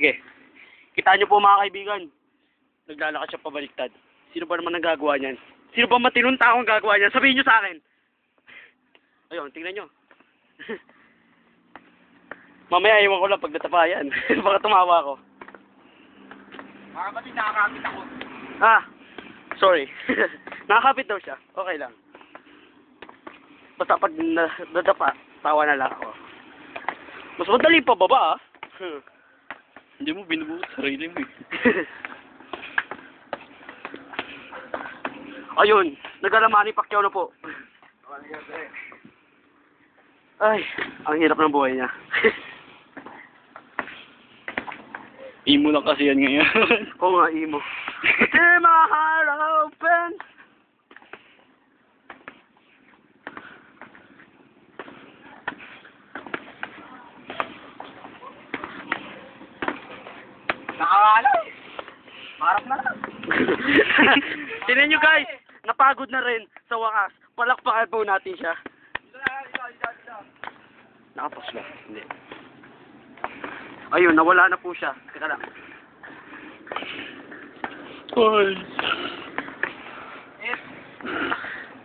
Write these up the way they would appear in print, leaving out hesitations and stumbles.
Sige. Kita nyo po mga kaibigan. Naglalakad siya pabaliktad. Sino ba naman nagagawa niyan? Sino ba matinong taong gagawa niyan? Sabihin nyo sa akin. Ayun, tingnan nyo. Mamaya iwan ko lang pag natapayan. Baka tumawa ako. Mga kapatid, nakakapit ako. Ah, sorry. Nakakapit daw siya. Okay lang. Basta pag nadapa, tawa na lang ako. Mas madali pa baba ah. Hindi mo binubuo sarili mo eh. Ayun, nag-Manny Pacquiao na po. Ay, ang hirap ng buhay niya. Imo lang kasi yan ngayon. Oo nga, emo. Tear my heart open. Nakakala eh. Marap na lang. Tingnan nyo guys, napagod na rin sa wakas. Palakpakan po natin siya. Nakapos ba? Hindi. Ayun, nawala na po siya. Teka lang. Ay.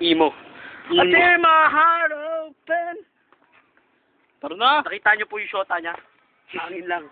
Emo. Emo. Tear my heart open. Tara na. Nakita nyo po yung shota niya. Hangin lang.